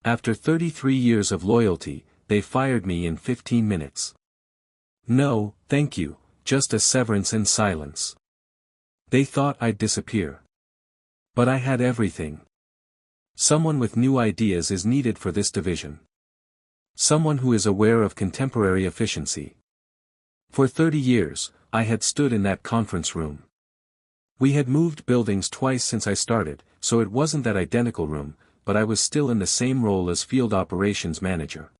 After 33 years of loyalty, they fired me in 15 minutes. No, thank you, just a severance and silence. They thought I'd disappear. But I had everything. Someone with new ideas is needed for this division. Someone who is aware of contemporary efficiency. For 30 years, I had stood in that conference room. We had moved buildings twice since I started, so it wasn't that identical room, but I was still in the same role as field operations manager.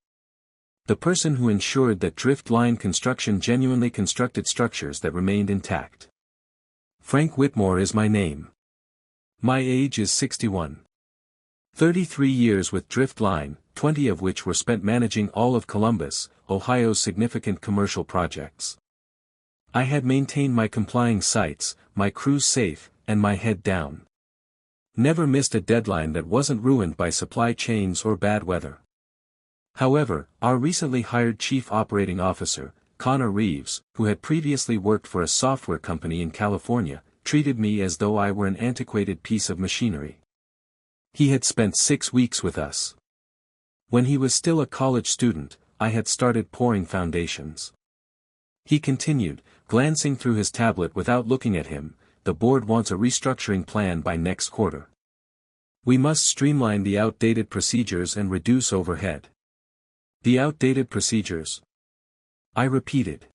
The person who ensured that drift line construction genuinely constructed structures that remained intact. Frank Whitmore is my name. My age is 61. 33 years with drift line, 20 of which were spent managing all of Columbus, Ohio's significant commercial projects. I had maintained my complying sites, my crews safe, and my head down. Never missed a deadline that wasn't ruined by supply chains or bad weather. However, our recently hired Chief Operating Officer, Connor Reeves, who had previously worked for a software company in California, treated me as though I were an antiquated piece of machinery. He had spent 6 weeks with us. When he was still a college student, I had started pouring foundations. He continued, glancing through his tablet without looking at him, the board wants a restructuring plan by next quarter. We must streamline the outdated procedures and reduce overhead. The outdated procedures? I repeated.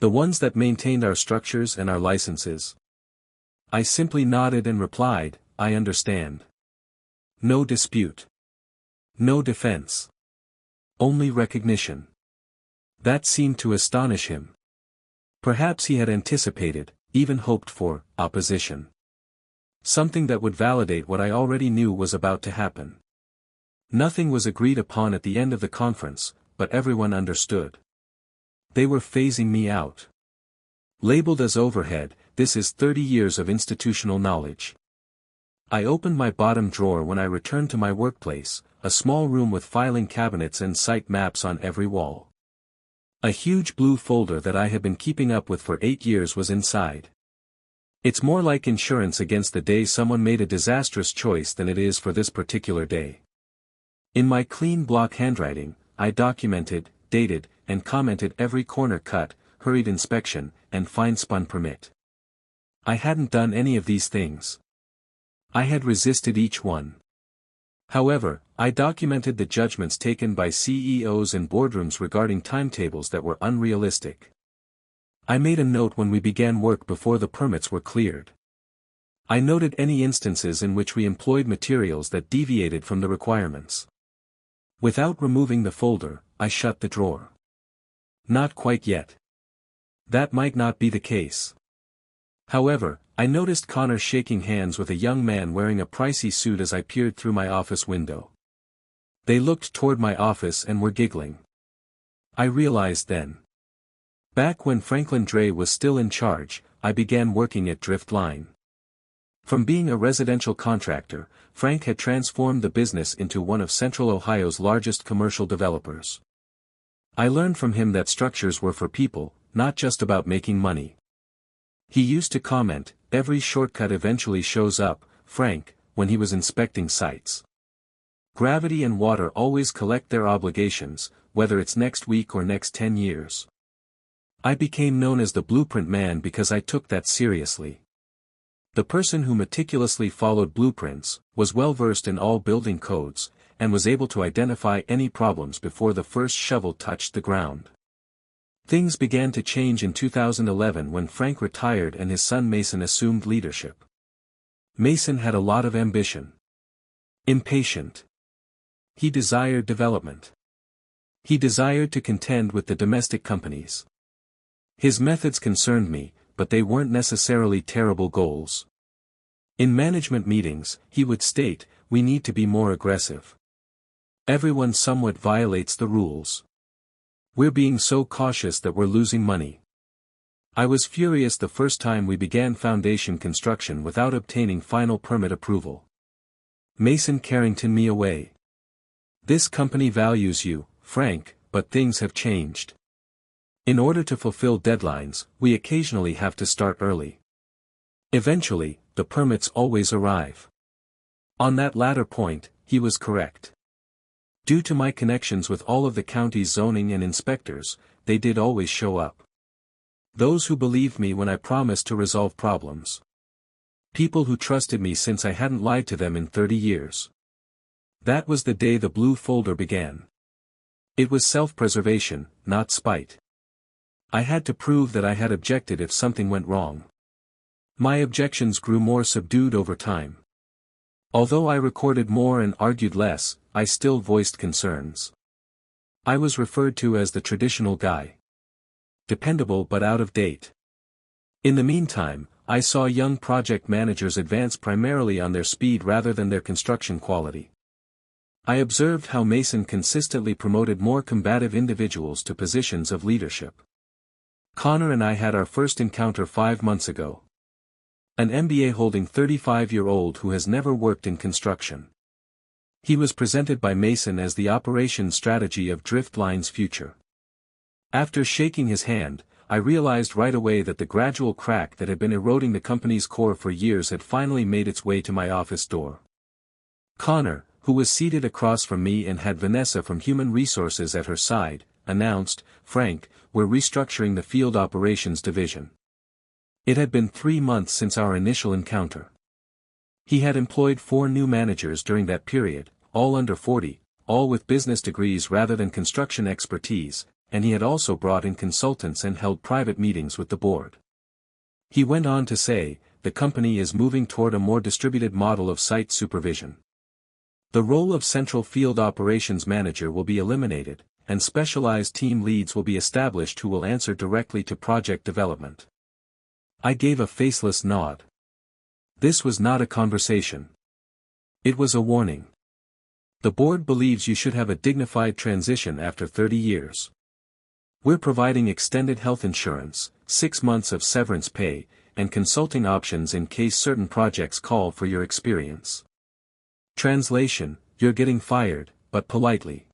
The ones that maintained our structures and our licenses. I simply nodded and replied, I understand. No dispute. No defense. Only recognition. That seemed to astonish him. Perhaps he had anticipated, even hoped for, opposition. Something that would validate what I already knew was about to happen. Nothing was agreed upon at the end of the conference, but everyone understood. They were phasing me out. Labeled as overhead, this is 30 years of institutional knowledge. I opened my bottom drawer when I returned to my workplace, a small room with filing cabinets and site maps on every wall. A huge blue folder that I had been keeping up with for 8 years was inside. It's more like insurance against the day someone made a disastrous choice than it is for this particular day. In my clean block handwriting, I documented, dated, and commented every corner cut, hurried inspection, and fine-spun permit. I hadn't done any of these things. I had resisted each one. However, I documented the judgments taken by CEOs in boardrooms regarding timetables that were unrealistic. I made a note when we began work before the permits were cleared. I noted any instances in which we employed materials that deviated from the requirements. Without removing the folder, I shut the drawer. Not quite yet. That might not be the case. However, I noticed Connor shaking hands with a young man wearing a pricey suit as I peered through my office window. They looked toward my office and were giggling. I realized then. Back when Franklin Dre was still in charge, I began working at Drift Line. From being a residential contractor, Frank had transformed the business into one of Central Ohio's largest commercial developers. I learned from him that structures were for people, not just about making money. He used to comment, every shortcut eventually shows up, Frank, when he was inspecting sites. Gravity and water always collect their obligations, whether it's next week or next 10 years. I became known as the blueprint man because I took that seriously. The person who meticulously followed blueprints, was well versed in all building codes, and was able to identify any problems before the first shovel touched the ground. Things began to change in 2011 when Frank retired and his son Mason assumed leadership. Mason had a lot of ambition. Impatient. He desired development. He desired to contend with the domestic companies. His methods concerned me, but they weren't necessarily terrible goals. In management meetings, he would state, we need to be more aggressive. Everyone somewhat violates the rules. We're being so cautious that we're losing money. I was furious the first time we began foundation construction without obtaining final permit approval. Mason Carrington me away. This company values you, Frank, but things have changed. In order to fulfill deadlines, we occasionally have to start early. Eventually, the permits always arrive. On that latter point, he was correct. Due to my connections with all of the county's zoning and inspectors, they did always show up. Those who believed me when I promised to resolve problems. People who trusted me since I hadn't lied to them in 30 years. That was the day the blue folder began. It was self-preservation, not spite. I had to prove that I had objected if something went wrong. My objections grew more subdued over time. Although I recorded more and argued less, I still voiced concerns. I was referred to as the traditional guy. Dependable but out of date. In the meantime, I saw young project managers advance primarily on their speed rather than their construction quality. I observed how Mason consistently promoted more combative individuals to positions of leadership. Connor and I had our first encounter 5 months ago. An MBA-holding 35-year-old who has never worked in construction. He was presented by Mason as the operations strategy of Driftline's future. After shaking his hand, I realized right away that the gradual crack that had been eroding the company's core for years had finally made its way to my office door. Connor, who was seated across from me and had Vanessa from Human Resources at her side, announced, "Frank, we're restructuring the field operations division." It had been 3 months since our initial encounter. He had employed 4 new managers during that period, all under 40, all with business degrees rather than construction expertise, and he had also brought in consultants and held private meetings with the board. He went on to say, the company is moving toward a more distributed model of site supervision. The role of central field operations manager will be eliminated, and specialized team leads will be established who will answer directly to project development. I gave a faceless nod. This was not a conversation. It was a warning. The board believes you should have a dignified transition after 30 years. We're providing extended health insurance, 6 months of severance pay, and consulting options in case certain projects call for your experience. Translation, you're getting fired, but politely.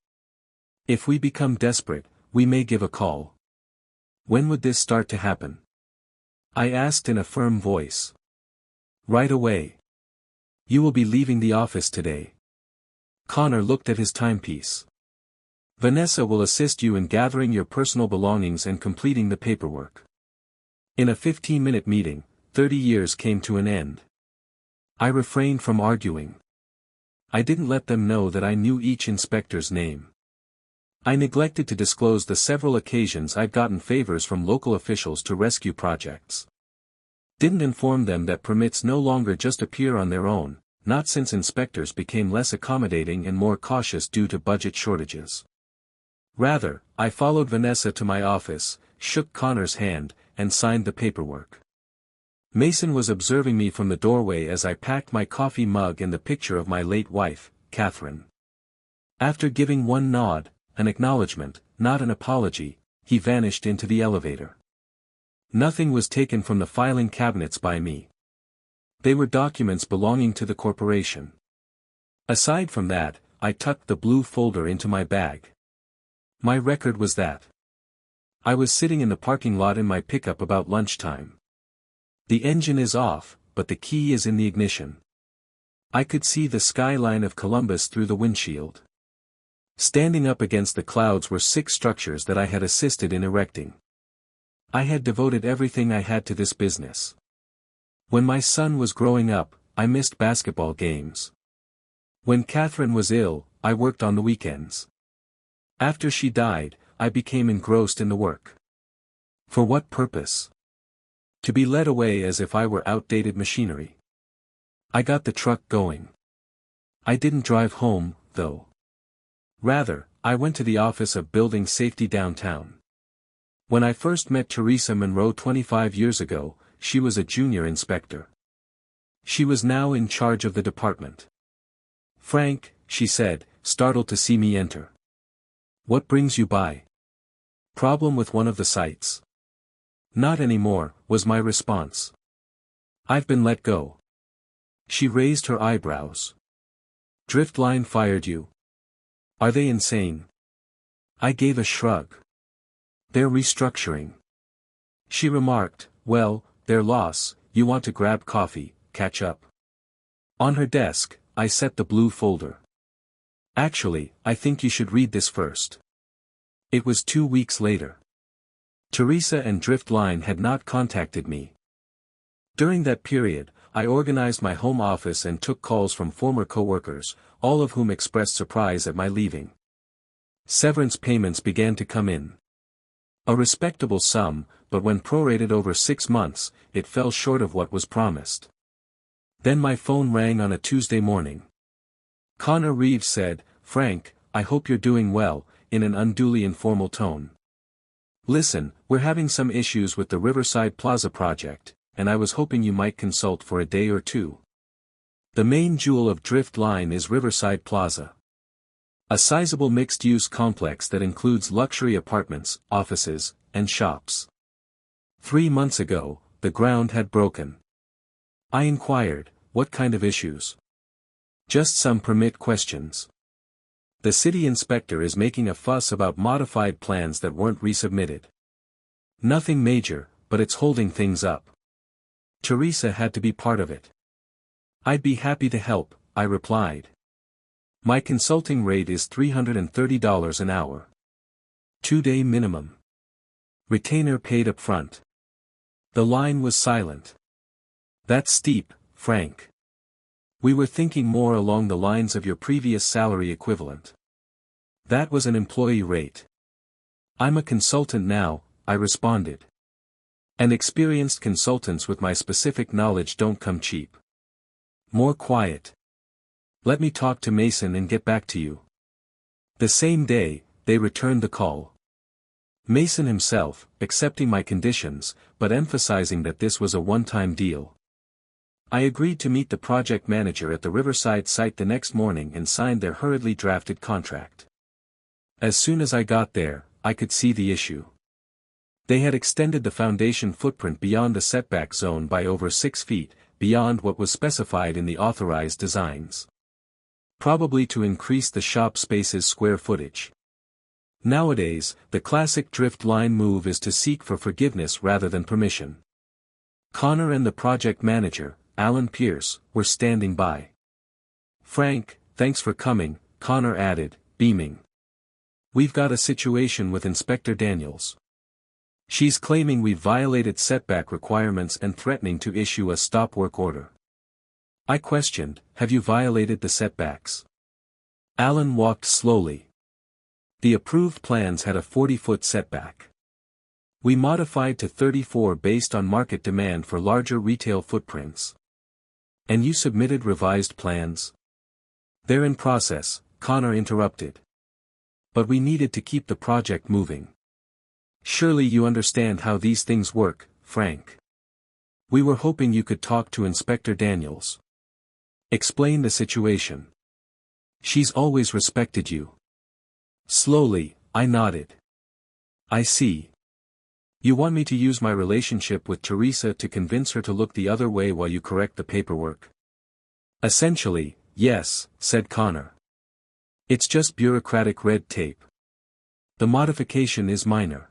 If we become desperate, we may give a call. When would this start to happen? I asked in a firm voice. Right away. You will be leaving the office today. Connor looked at his timepiece. Vanessa will assist you in gathering your personal belongings and completing the paperwork. In a 15-minute meeting, 30 years came to an end. I refrained from arguing. I didn't let them know that I knew each inspector's name. I neglected to disclose the several occasions I'd gotten favors from local officials to rescue projects. Didn't inform them that permits no longer just appear on their own, not since inspectors became less accommodating and more cautious due to budget shortages. Rather, I followed Vanessa to my office, shook Connor's hand, and signed the paperwork. Mason was observing me from the doorway as I packed my coffee mug and the picture of my late wife, Catherine. After giving one nod, an acknowledgement, not an apology, he vanished into the elevator. Nothing was taken from the filing cabinets by me. They were documents belonging to the corporation. Aside from that, I tucked the blue folder into my bag. My record was that. I was sitting in the parking lot in my pickup about lunchtime. The engine is off, but the key is in the ignition. I could see the skyline of Columbus through the windshield. Standing up against the clouds were 6 structures that I had assisted in erecting. I had devoted everything I had to this business. When my son was growing up, I missed basketball games. When Catherine was ill, I worked on the weekends. After she died, I became engrossed in the work. For what purpose? To be led away as if I were outdated machinery. I got the truck going. I didn't drive home, though. Rather, I went to the office of building safety downtown. When I first met Teresa Monroe 25 years ago, she was a junior inspector. She was now in charge of the department. "Frank," she said, startled to see me enter. "What brings you by? Problem with one of the sites?" "Not anymore," was my response. "I've been let go." She raised her eyebrows. "Driftline fired you? Are they insane?" I gave a shrug. "They're restructuring." She remarked, "Well, their loss, you want to grab coffee, catch up." On her desk, I set the blue folder. Actually, I think you should read this first. It was 2 weeks later. Teresa and Driftline had not contacted me. During that period, I organized my home office and took calls from former coworkers, all of whom expressed surprise at my leaving. Severance payments began to come in. A respectable sum, but when prorated over 6 months, it fell short of what was promised. Then my phone rang on a Tuesday morning. Connor Reeves said, "Frank, I hope you're doing well," in an unduly informal tone. "Listen, we're having some issues with the Riverside Plaza project, and I was hoping you might consult for a day or two. The main jewel of Driftline is Riverside Plaza. A sizable mixed-use complex that includes luxury apartments, offices, and shops. 3 months ago, the ground had broken." I inquired, "What kind of issues?" "Just some permit questions. The city inspector is making a fuss about modified plans that weren't resubmitted. Nothing major, but it's holding things up. Teresa had to be part of it." "I'd be happy to help," I replied. "My consulting rate is $330 an hour. 2-day minimum. Retainer paid up front." The line was silent. "That's steep, Frank. We were thinking more along the lines of your previous salary equivalent." "That was an employee rate. I'm a consultant now," I responded. "And experienced consultants with my specific knowledge don't come cheap." More quiet. "Let me talk to Mason and get back to you." The same day, they returned the call. Mason himself, accepting my conditions, but emphasizing that this was a one-time deal. I agreed to meet the project manager at the Riverside site the next morning and signed their hurriedly drafted contract. As soon as I got there, I could see the issue. They had extended the foundation footprint beyond the setback zone by over 6 feet, beyond what was specified in the authorized designs. Probably to increase the shop space's square footage. Nowadays, the classic Driftline move is to seek for forgiveness rather than permission. Connor and the project manager, Alan Pierce, were standing by. "Frank, thanks for coming," Connor added, beaming. "We've got a situation with Inspector Daniels. She's claiming we've violated setback requirements and threatening to issue a stop work order." I questioned, "Have you violated the setbacks?" Alan walked slowly. "The approved plans had a 40-foot setback. We modified to 34 based on market demand for larger retail footprints." "And you submitted revised plans?" "They're in process," Connor interrupted. "But we needed to keep the project moving. Surely you understand how these things work, Frank. We were hoping you could talk to Inspector Daniels. Explain the situation. She's always respected you." Slowly, I nodded. "I see. You want me to use my relationship with Teresa to convince her to look the other way while you correct the paperwork?" "Essentially, yes," said Connor. "It's just bureaucratic red tape. The modification is minor."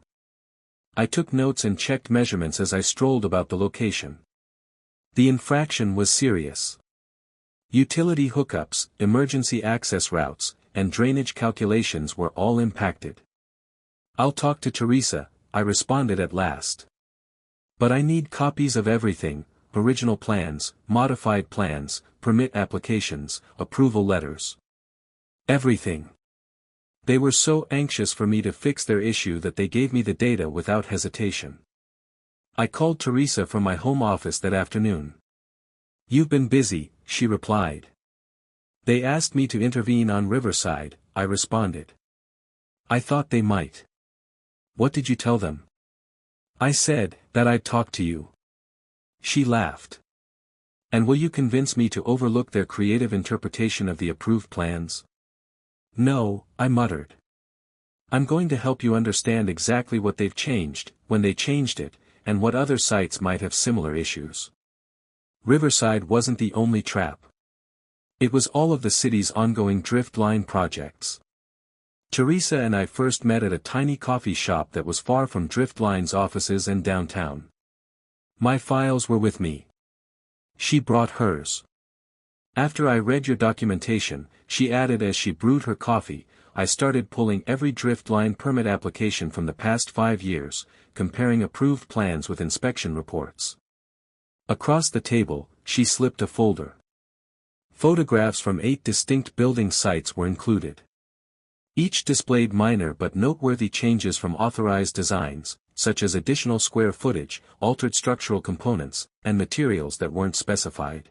I took notes and checked measurements as I strolled about the location. The infraction was serious. Utility hookups, emergency access routes, and drainage calculations were all impacted. "I'll talk to Teresa," I responded at last. "But I need copies of everything: original plans, modified plans, permit applications, approval letters. Everything." They were so anxious for me to fix their issue that they gave me the data without hesitation. I called Teresa from my home office that afternoon. "You've been busy," she replied. "They asked me to intervene on Riverside," I responded. "I thought they might." "What did you tell them?" "I said that I'd talk to you." She laughed. "And will you convince me to overlook their creative interpretation of the approved plans?" "No," I muttered. "I'm going to help you understand exactly what they've changed, when they changed it, and what other sites might have similar issues. Riverside wasn't the only trap. It was all of the city's ongoing Driftline projects." Teresa and I first met at a tiny coffee shop that was far from Driftline's offices and downtown. My files were with me. She brought hers. After I read your documentation, she added as she brewed her coffee, I started pulling every drift line permit application from the past 5 years, comparing approved plans with inspection reports. Across the table, she slipped a folder. Photographs from 8 distinct building sites were included. Each displayed minor but noteworthy changes from authorized designs, such as additional square footage, altered structural components, and materials that weren't specified.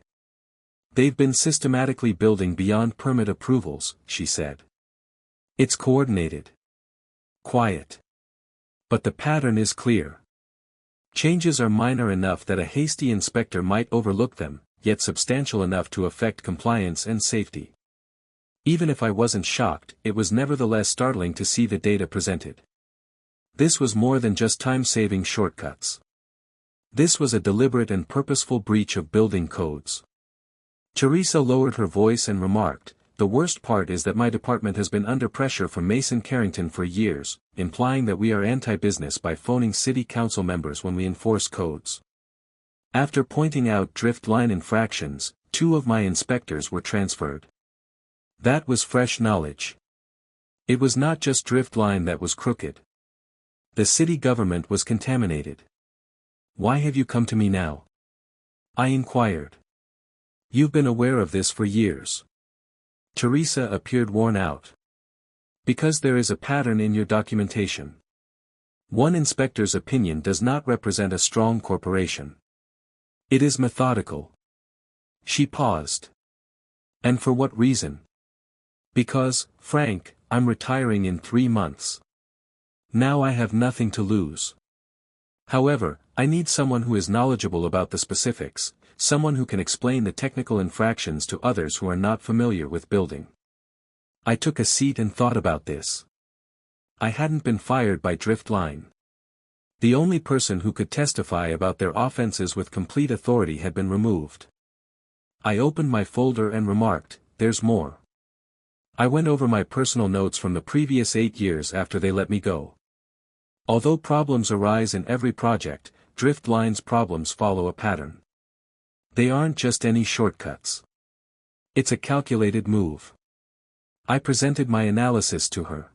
They've been systematically building beyond permit approvals, she said. It's coordinated. Quiet. But the pattern is clear. Changes are minor enough that a hasty inspector might overlook them, yet substantial enough to affect compliance and safety. Even if I wasn't shocked, it was nevertheless startling to see the data presented. This was more than just time-saving shortcuts. This was a deliberate and purposeful breach of building codes. Teresa lowered her voice and remarked, "The worst part is that my department has been under pressure from Mason Carrington for years, implying that we are anti-business by phoning city council members when we enforce codes." After pointing out drift line infractions, 2 of my inspectors were transferred. That was fresh knowledge. It was not just drift line that was crooked. The city government was contaminated. "Why have you come to me now?" I inquired. "You've been aware of this for years." Teresa appeared worn out. "Because there is a pattern in your documentation. One inspector's opinion does not represent a strong corporation. It is methodical." She paused. "And for what reason?" "Because, Frank, I'm retiring in 3 months. Now I have nothing to lose. However, I need someone who is knowledgeable about the specifics, someone who can explain the technical infractions to others who are not familiar with building." I took a seat and thought about this. I hadn't been fired by drift line. The only person who could testify about their offenses with complete authority had been removed. I opened my folder and remarked, "There's more." I went over my personal notes from the previous 8 years after they let me go. Although problems arise in every project, drift line's problems follow a pattern. They aren't just any shortcuts. It's a calculated move. I presented my analysis to her.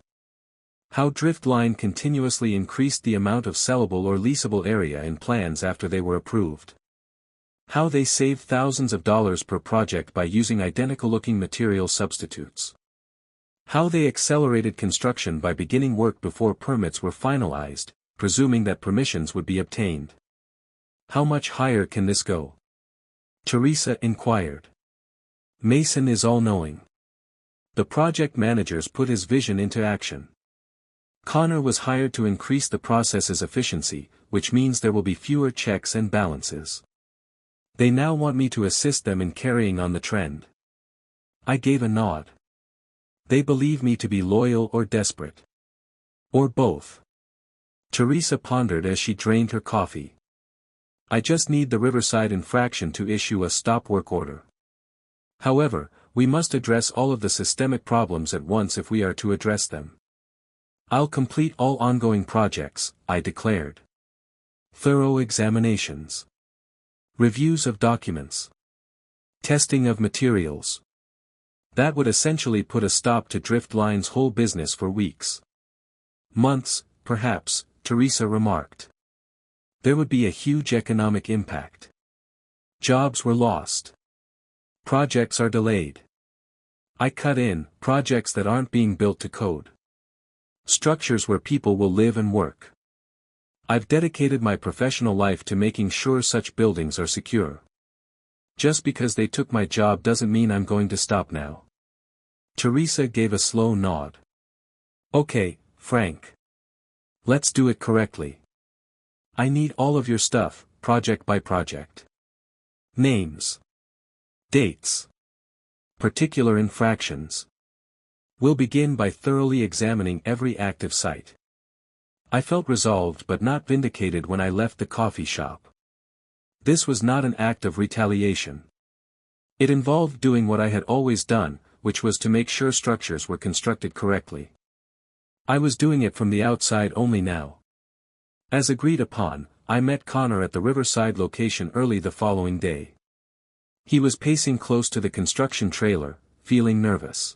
How drift line continuously increased the amount of sellable or leasable area in plans after they were approved. How they saved thousands of dollars per project by using identical-looking material substitutes. How they accelerated construction by beginning work before permits were finalized, presuming that permissions would be obtained. "How much higher can this go?" Teresa inquired. Mason is all-knowing. The project managers put his vision into action. Connor was hired to increase the process's efficiency, which means there will be fewer checks and balances. They now want me to assist them in carrying on the trend. I gave a nod. They believe me to be loyal or desperate. Or both. Teresa pondered as she drained her coffee. "I just need the Riverside infraction to issue a stop work order. However, we must address all of the systemic problems at once if we are to address them. I'll complete all ongoing projects," I declared. Thorough examinations. Reviews of documents. Testing of materials. That would essentially put a stop to drift line's whole business for weeks. Months, perhaps, Teresa remarked. There would be a huge economic impact. Jobs were lost. Projects are delayed. I cut in, projects that aren't being built to code. Structures where people will live and work. I've dedicated my professional life to making sure such buildings are secure. Just because they took my job doesn't mean I'm going to stop now. Teresa gave a slow nod. Okay, Frank. Let's do it correctly. I need all of your stuff, project by project. Names. Dates. Particular infractions. We'll begin by thoroughly examining every active site. I felt resolved but not vindicated when I left the coffee shop. This was not an act of retaliation. It involved doing what I had always done, which was to make sure structures were constructed correctly. I was doing it from the outside only now. As agreed upon, I met Connor at the Riverside location early the following day. He was pacing close to the construction trailer, feeling nervous.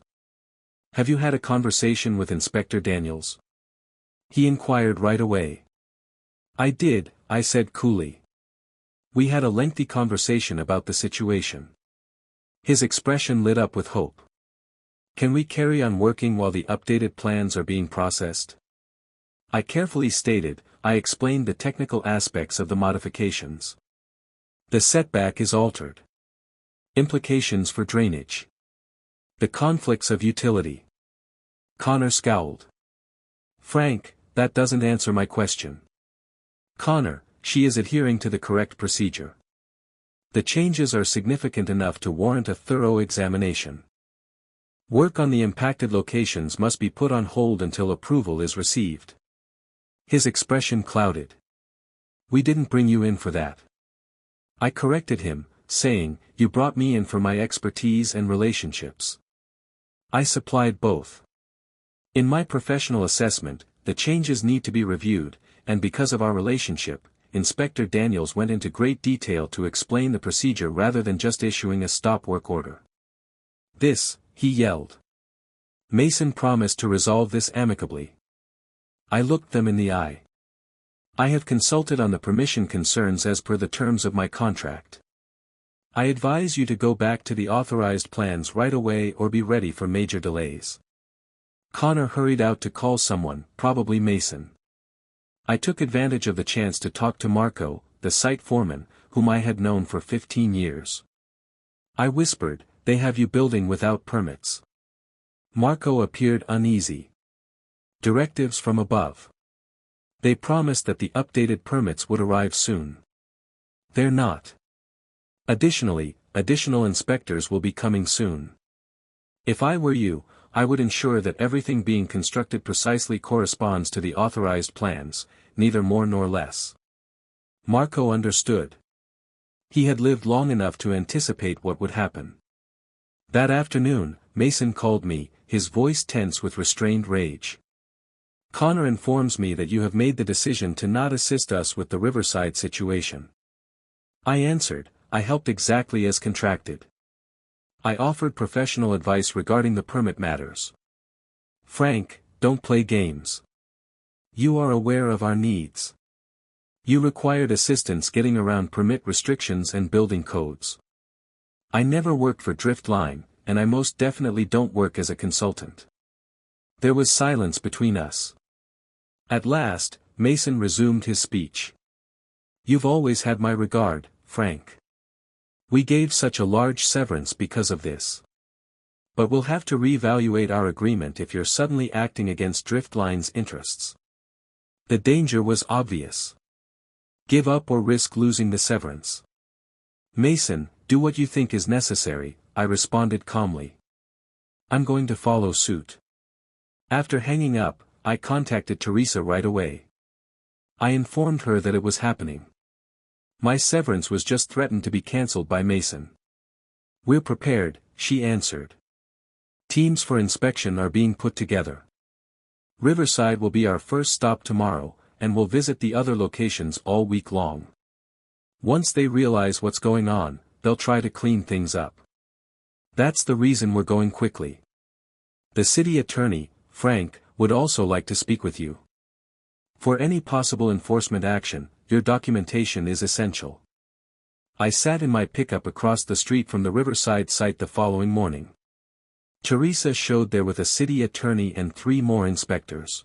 "Have you had a conversation with Inspector Daniels?" he inquired right away. "I did," I said coolly. "We had a lengthy conversation about the situation." His expression lit up with hope. "Can we carry on working while the updated plans are being processed?" I carefully stated. I explained the technical aspects of the modifications. "The setback is altered. Implications for drainage. The conflicts of utility." Connor scowled. "Frank, that doesn't answer my question." "Connor, she is adhering to the correct procedure. The changes are significant enough to warrant a thorough examination. Work on the impacted locations must be put on hold until approval is received." His expression clouded. "We didn't bring you in for that." I corrected him, saying, "You brought me in for my expertise and relationships. I supplied both. In my professional assessment, the changes need to be reviewed, and because of our relationship, Inspector Daniels went into great detail to explain the procedure rather than just issuing a stop work order." "This," he yelled. "Mason promised to resolve this amicably." I looked them in the eye. "I have consulted on the permission concerns as per the terms of my contract. I advise you to go back to the authorized plans right away or be ready for major delays." Connor hurried out to call someone, probably Mason. I took advantage of the chance to talk to Marco, the site foreman, whom I had known for 15 years. I whispered, "They have you building without permits." Marco appeared uneasy. "Directives from above. They promised that the updated permits would arrive soon. They're not. Additionally, additional inspectors will be coming soon. If I were you, I would ensure that everything being constructed precisely corresponds to the authorized plans, neither more nor less." Marco understood. He had lived long enough to anticipate what would happen. That afternoon, Mason called me, his voice tense with restrained rage. "Connor informs me that you have made the decision to not assist us with the Riverside situation." I answered, "I helped exactly as contracted. I offered professional advice regarding the permit matters. Frank, don't play games. You are aware of our needs. You required assistance getting around permit restrictions and building codes. I never worked for Driftline, and I most definitely don't work as a consultant." There was silence between us. At last, Mason resumed his speech. "You've always had my regard, Frank. We gave such a large severance because of this. But we'll have to reevaluate our agreement if you're suddenly acting against Driftline's interests." The danger was obvious. Give up or risk losing the severance. "Mason, do what you think is necessary," I responded calmly. "I'm going to follow suit." After hanging up, I contacted Teresa right away. I informed her that it was happening. My severance was just threatened to be cancelled by Mason. "We're prepared," she answered. "Teams for inspection are being put together. Riverside will be our first stop tomorrow, and we'll visit the other locations all week long. Once they realize what's going on, they'll try to clean things up. That's the reason we're going quickly. The city attorney, Frank, would also like to speak with you. For any possible enforcement action, your documentation is essential." I sat in my pickup across the street from the Riverside site the following morning. Teresa showed there with a city attorney and 3 more inspectors.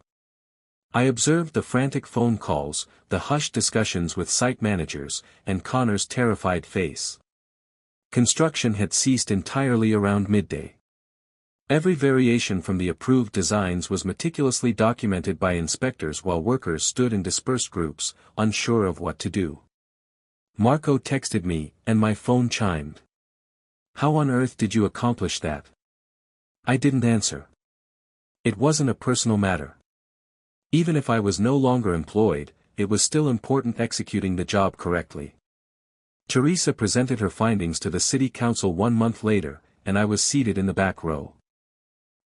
I observed the frantic phone calls, the hushed discussions with site managers, and Connor's terrified face. Construction had ceased entirely around midday. Every variation from the approved designs was meticulously documented by inspectors while workers stood in dispersed groups, unsure of what to do. Marco texted me, and my phone chimed. "How on earth did you accomplish that?" I didn't answer. It wasn't a personal matter. Even if I was no longer employed, it was still important executing the job correctly. Teresa presented her findings to the city council 1 month later, and I was seated in the back row.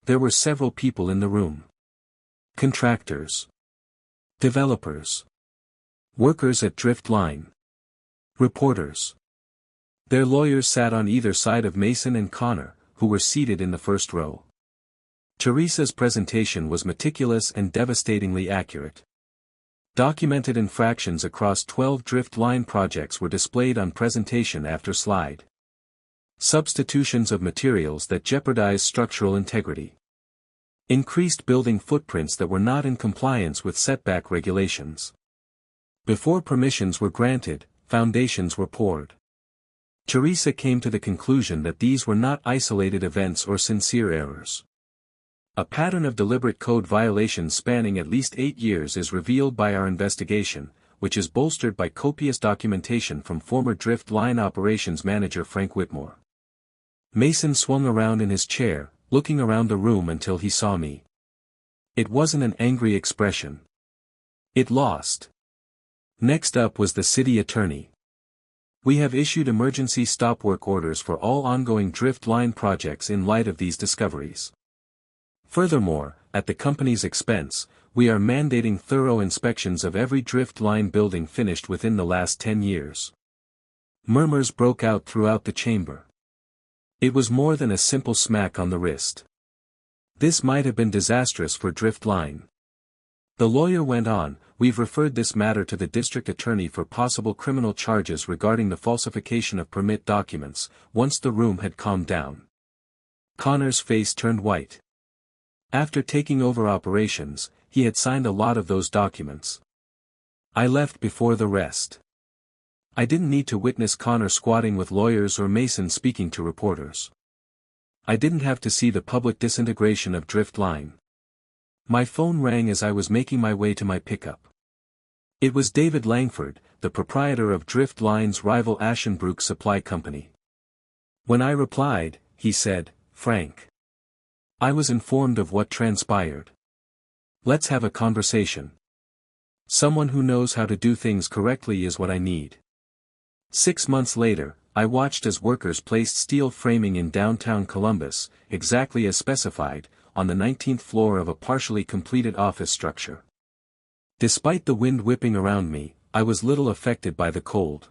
There were several people in the room. Contractors. Developers. Workers at Driftline. Reporters. Their lawyers sat on either side of Mason and Connor, who were seated in the first row. Teresa's presentation was meticulous and devastatingly accurate. Documented infractions across 12 drift line projects were displayed on presentation after slide. Substitutions of materials that jeopardize structural integrity. Increased building footprints that were not in compliance with setback regulations. Before permissions were granted, foundations were poured. Teresa came to the conclusion that these were not isolated events or sincere errors. A pattern of deliberate code violations spanning at least 8 years is revealed by our investigation, which is bolstered by copious documentation from former drift line operations manager Frank Whitmore. Mason swung around in his chair, looking around the room until he saw me. It wasn't an angry expression. It lost. Next up was the city attorney. We have issued emergency stop work orders for all ongoing drift line projects in light of these discoveries. Furthermore, at the company's expense, we are mandating thorough inspections of every drift line building finished within the last 10 years. Murmurs broke out throughout the chamber. It was more than a simple smack on the wrist. This might have been disastrous for drift line. The lawyer went on, "We've referred this matter to the district attorney for possible criminal charges regarding the falsification of permit documents," once the room had calmed down. Connor's face turned white. After taking over operations, he had signed a lot of those documents. I left before the rest. I didn't need to witness Connor squatting with lawyers or Mason speaking to reporters. I didn't have to see the public disintegration of drift line. My phone rang as I was making my way to my pickup. It was David Langford, the proprietor of Drift Line's rival Ashenbrook Supply Company. When I replied, he said, "Frank, I was informed of what transpired. Let's have a conversation. Someone who knows how to do things correctly is what I need." 6 months later, I watched as workers placed steel framing in downtown Columbus, exactly as specified, on the 19th floor of a partially completed office structure. Despite the wind whipping around me, I was little affected by the cold.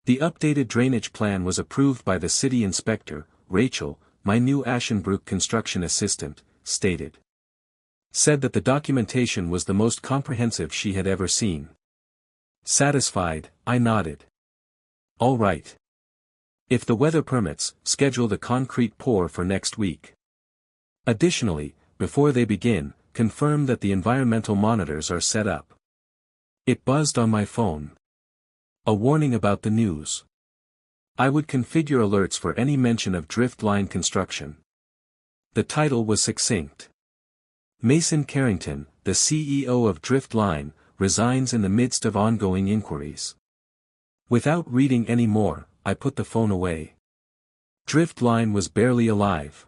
The updated drainage plan was approved by the city inspector. Rachel, my new Ashenbrook construction assistant, said that the documentation was the most comprehensive she had ever seen. Satisfied, I nodded. "All right. If the weather permits, schedule the concrete pour for next week. Additionally, before they begin, confirm that the environmental monitors are set up." It buzzed on my phone. A warning about the news. I would configure alerts for any mention of drift line construction. The title was succinct. Mason Carrington, the CEO of Drift Line, resigns in the midst of ongoing inquiries. Without reading any more, I put the phone away. Drift Line was barely alive.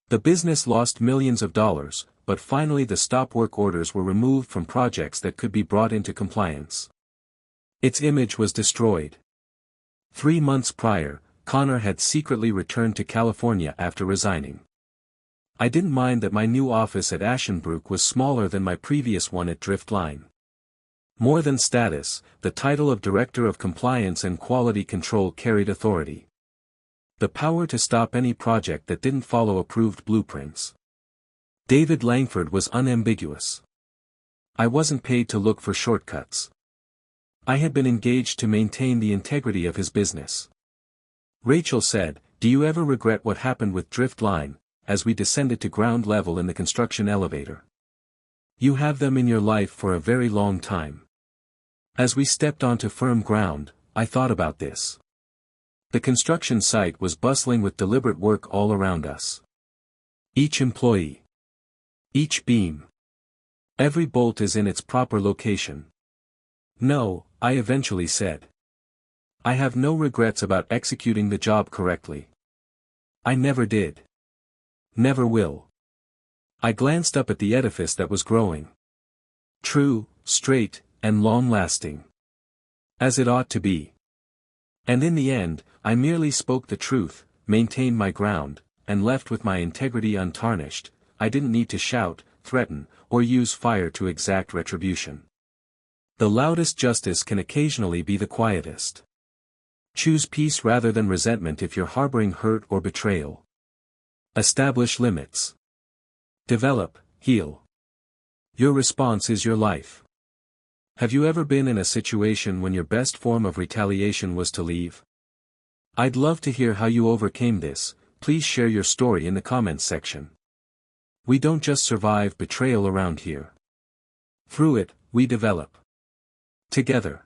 The business lost millions of dollars, but finally the stop work orders were removed from projects that could be brought into compliance. Its image was destroyed. 3 months prior, Connor had secretly returned to California after resigning. I didn't mind that my new office at Ashenbrook was smaller than my previous one at Drift Line. More than status, the title of Director of Compliance and Quality Control carried authority. The power to stop any project that didn't follow approved blueprints. David Langford was unambiguous. I wasn't paid to look for shortcuts. I had been engaged to maintain the integrity of his business. Rachel said, "Do you ever regret what happened with Drift Line?" as we descended to ground level in the construction elevator. "You have them in your life for a very long time." As we stepped onto firm ground, I thought about this. The construction site was bustling with deliberate work all around us. Each employee. Each beam. Every bolt is in its proper location. "No," I eventually said. "I have no regrets about executing the job correctly. I never did. Never will." I glanced up at the edifice that was growing. True, straight, and long-lasting. As it ought to be. And in the end, I merely spoke the truth, maintained my ground, and left with my integrity untarnished. I didn't need to shout, threaten, or use fire to exact retribution. The loudest justice can occasionally be the quietest. Choose peace rather than resentment if you're harboring hurt or betrayal. Establish limits. Develop, heal. Your response is your life. Have you ever been in a situation when your best form of retaliation was to leave? I'd love to hear how you overcame this. Please share your story in the comments section. We don't just survive betrayal around here. Through it, we develop. Together.